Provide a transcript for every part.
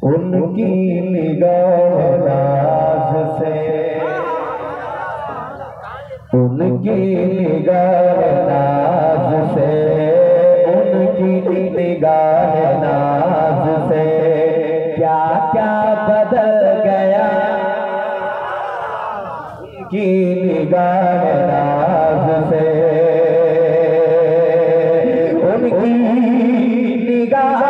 उनकी निगाह नाज से, उनकी निगाह नाज से, उनकी निगाह नाज से क्या क्या बदल गया। उनकी निगाह नाज से, उनकी निगाह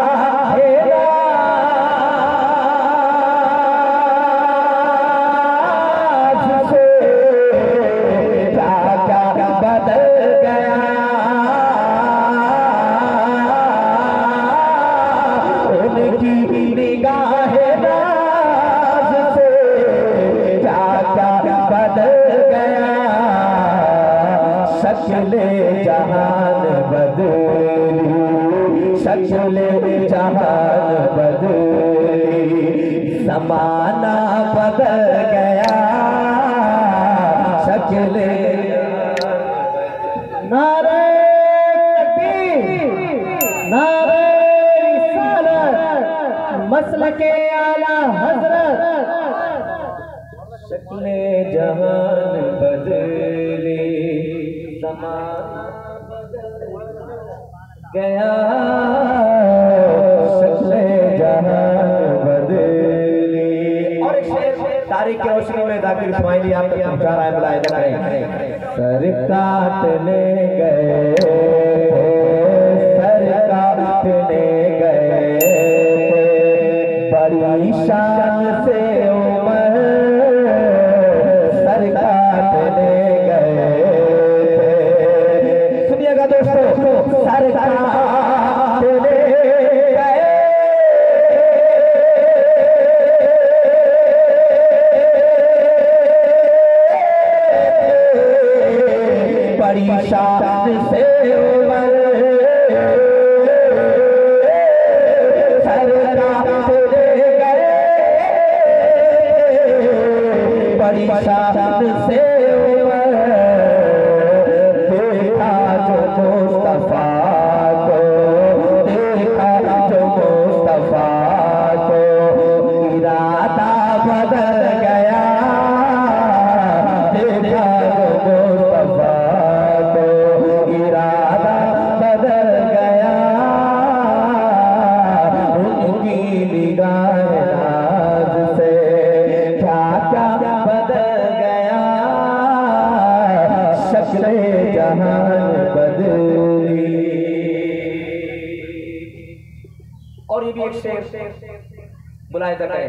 शक्ले जहान बदली, शक्ले जहान बदली, ज़माना बदल गया। शक्ले नारे तकबीर, नारे रिसालत, मसलके आला हज़रत। शक्ले जहान बदली, ज़माना गया। शक्ले जहान बदली। और तारीख की रोशनी में जाकिर इस्माइली आप तक पहुंचा रहा है, मुलाहिजा करें। सर काटने गए, सर काटने गए, बड़ी शान से उमर सर काटने गए। सुनिएगा दोस्तों, सर काटने गए, बड़ी शान से उमर सर काटने गए, बड़ी शान से उमर। देखा जो मुस्तफा को, देखा जो मुस्तफा को, इरादा बदल गया। देखा जो मुस्तफा को, इरादा बदल गया। उनकी निगाह नाज से क्या क्या बदल गया। शक्ले जहान बदली। और ये भी एक शेर मुलाहिजा करें।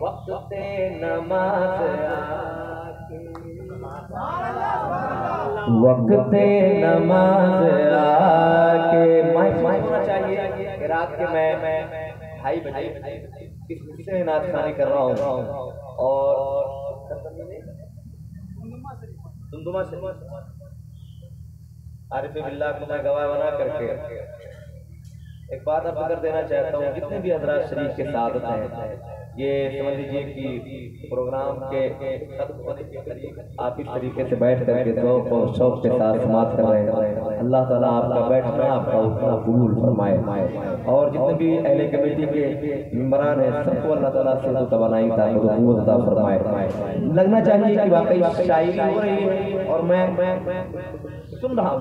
वक्ते नमाज आके, वक्ते नमाज आके। माइक होना चाहिए कि रात के मैं 2:30 बजे किससे नाचखानी कर रहा हूँ। और दुमदुमा से आरिफ बिल्लाह को मैं गवाह बना करके एक बात आपको कर देना चाहता हूँ। जितने भी हज़रात शरीफ के साथ हैं, ये समझ लीजिए कि प्रोग्राम के आप इस तरीके से बैठ करके ज़ौक़ और शौक़ के साथ समात कर रहे हैं। अल्लाह ताला आपका बैठना, आपका उठना कबूल फरमाए। और जितने भी अहले कमेटी के मेंबरान हैं, सबको अल्लाह ताला से तवानाई अता फरमाए। लगना चाहिए कि वाकई शायरी हो रही है और मैं सुन रहा हूँ।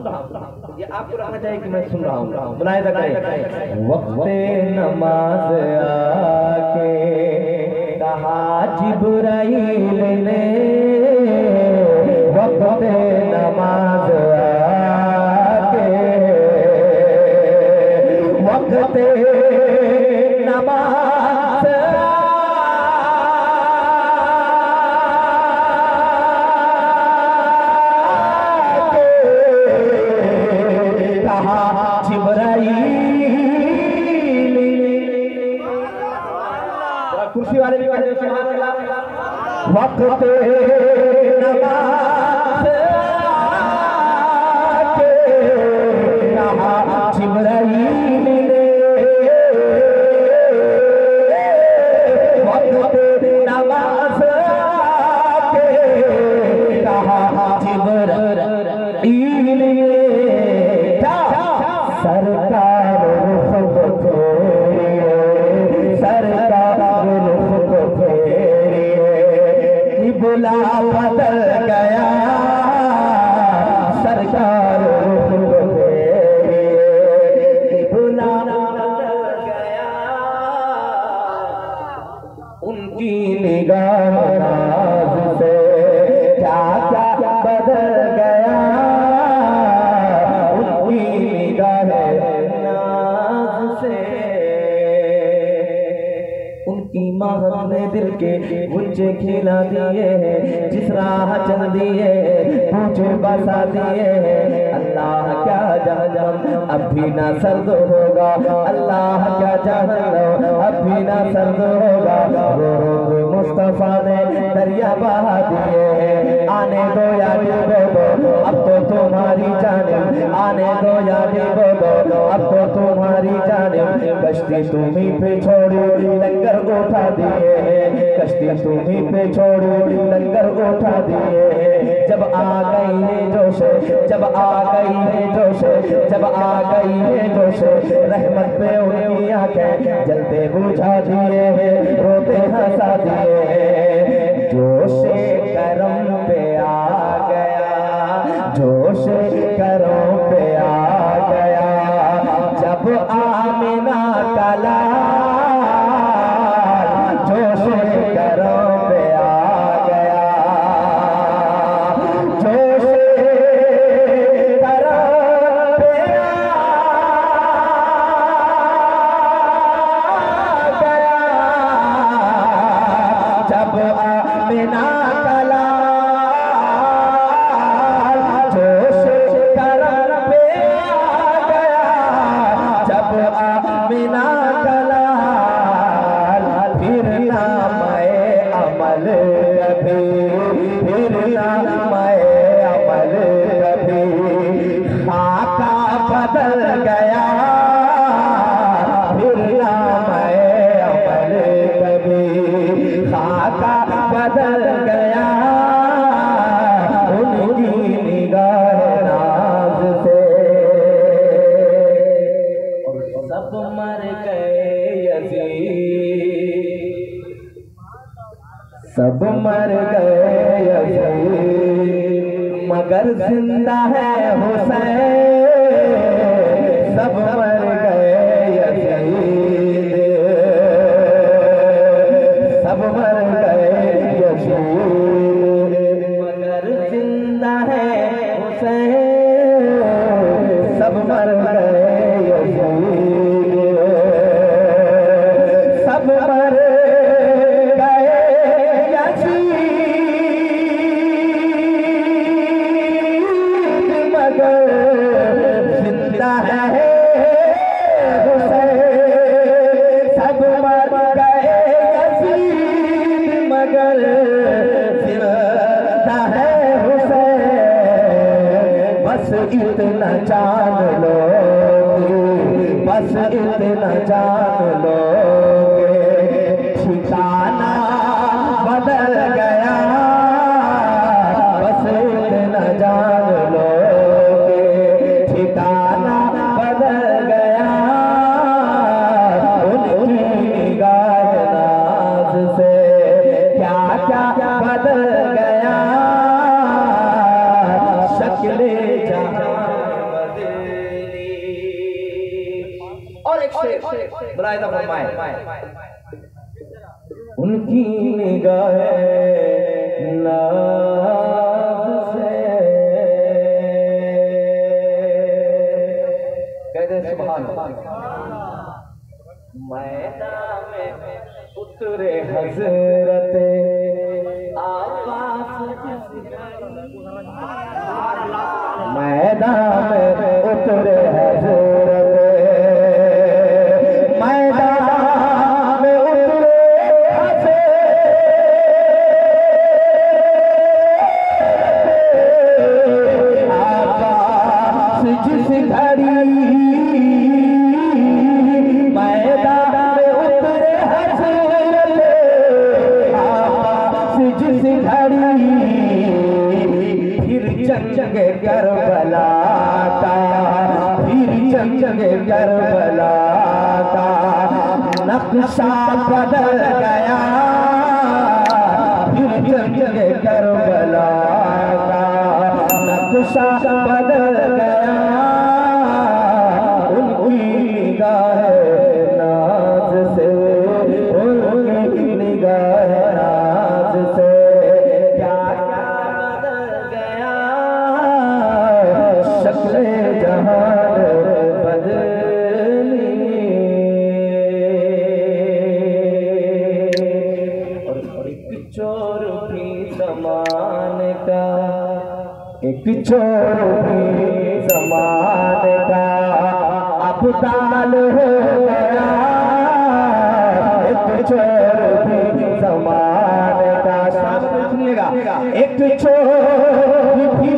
ये आपको लगना चाहिए कि मैं सुन रहा हूँ। मुलाहिजा करें। वक्ते नमाज आके कहा जिब्राइल ने, वक्ते नमाज आके, वक्ते नमाज कुर्सी वाले भी कहते हैं सुभान अल्लाह। वक्ते नमाज आके कहा जिब्राइल ने, वक्ते नमाज आके कहा जिब्राइल ने। सरकार सरकार किबला बदल गया सरकार किबला बदल गया उनकी निगाह नाज से क्या क्या बदल गया उनकी निगाह नाज से उनकी महक ने दिल के गुंजे खिला दिए जिस राह चल दिए मुझे बसा दिए अल्लाह क्या जहन्नम अब भी ना सर्द होगा अल्लाह क्या जहन्नम अब भी ना सर्द होगा रो रो के मुस्तफा ने दरिया बहा दिए आने दो या डूबो दो अब तो तुम्हारी जानिब आने दो या डूबो दो अब तो तुम्हारी जानिब कश्ती तुम्हीं पे छोड़ी लंगर उठा दिए कश्ती तुम्हीं पे छोड़ी लंगर उठा दिए जब आ गई है जोश जब आ गई है जोश जब आ गई है जोश रहमत पे उनकी आंखें जलते बुझा दिए रोते हंसा दिए जोश करम पे आ गया जोश करम पे आ गया जब आमिना का लाल जोश करम पे आ गया जोश करम पे आ गया जब आमिना का लाल जोश करम पे आ गया जब आमिना का लाल फिर नामाए अमल कभी फिर नामाए अमल कभी खाका बदल गया फिर नामाए अमल कभी खाका बदल गया उनकी निगाह नाज से सब मर गए यजीद सब मर गए यजीद मगर जिंदा है हुसैन सब मर गए यजीद सब मर गए यजीद मगर जिंदा है हुसैन सब मर गए यजीद सब मर गए यजीद मगर जिंदा है हुसैन सब मर गए यजीद मगर जिंदा है हुसैन बस इतना जान लो बस इतना जान लो ठिकाना बदल गया बस इतना जान लो ठिकाना बदल गया उनकी निगाह नाज से क्या क्या बदल गया शक्ले जहां बदली और एक शेर बुलाए था फरमाए उनकी निगाह नाज से कहते सुभान अल्लाह मैदान में उतरे हजरत आवाज़ मैदान में उतरे हजरत मैदान में उतरे हजरत आवाज़ जिस घड़ी मैदान में उतरे हजरत आवाज़ जिस घड़ी फिर जंग करबला का फिर जंग करबला का नक्शा बदल गया फिर जंग एक छोर भी समान का अबदाल हो गया, एक छोर भी समान का। सुनिएगा, एक छोर भी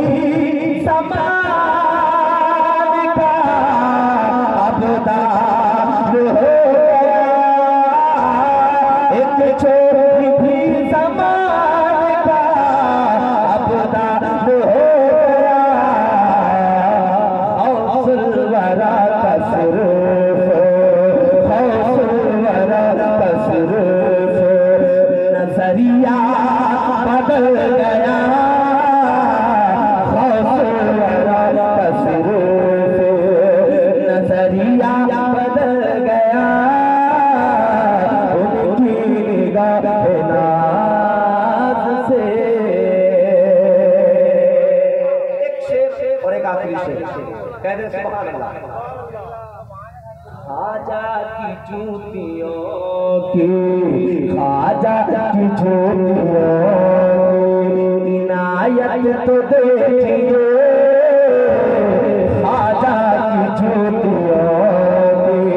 समान का अबदाल हो गया, एक छोर भी समान का अबदाल हो गया। हौसुल वरा का सिर्फ, हौसुल वरा का सिर्फ नजरिया बदल गया, हौसुल वरा का सिर्फ नजरिया बदल गया। उनकी निगाह नाज से। एक शेर और एक आखिरी शेर कह दे सुभान अल्लाह। ख्वाजा की जूतियों की, ख्वाजा की जूतियों की इनायत तो देखिए, ख्वाजा की जूतियों की,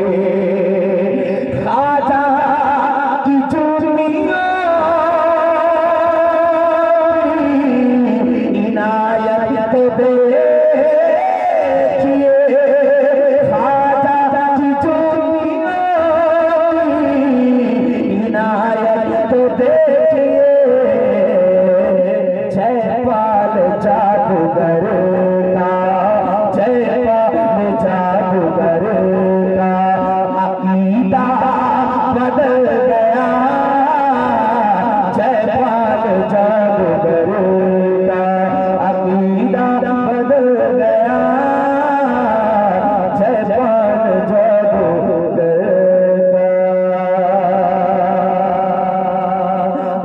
ख्वाजा की जूतियों की इनायत तो देखिए, जयपाल जादूगर का, जयपाल जादूगर का अकीदा बदल गया, जयपाल जादूगर का अकीदा बदल गया, जयपाल जादूगर का।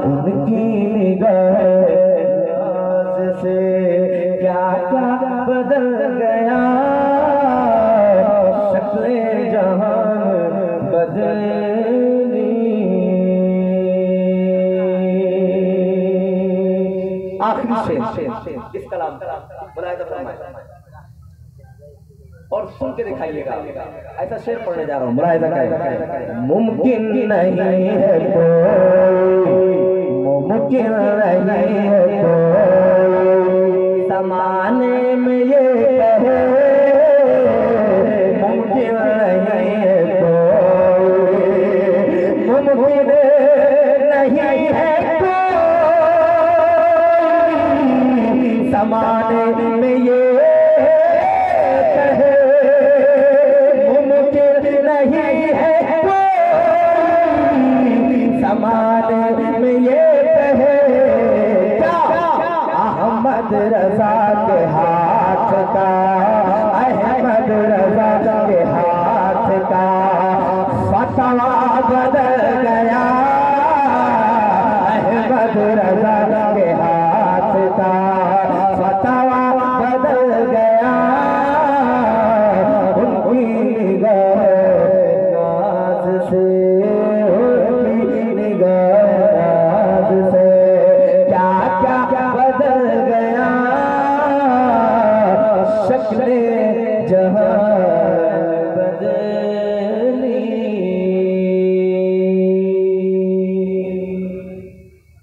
उनकी निगाह से क्या क्या बदल गया, शक्ले जहान बदली। आखिरी शेर इस कलाम का मुलाहिजा फरमाए और सुन के दिखाइएगा। ऐसा शेर पढ़ने जा रहा हूँ, मुलाहिजा करें। मुमकिन नहीं है कोई, मुमकिन नहीं है कोई समाने में ये कहे, मुमकिन नहीं है कोई, मुमकिन नहीं है कोई समाने में ये कहे, मुमकिन नहीं है कोई समाने में ये कहे। अहमद रजा के हाथ का, अहमद रजा के हाथ का फतवा बदल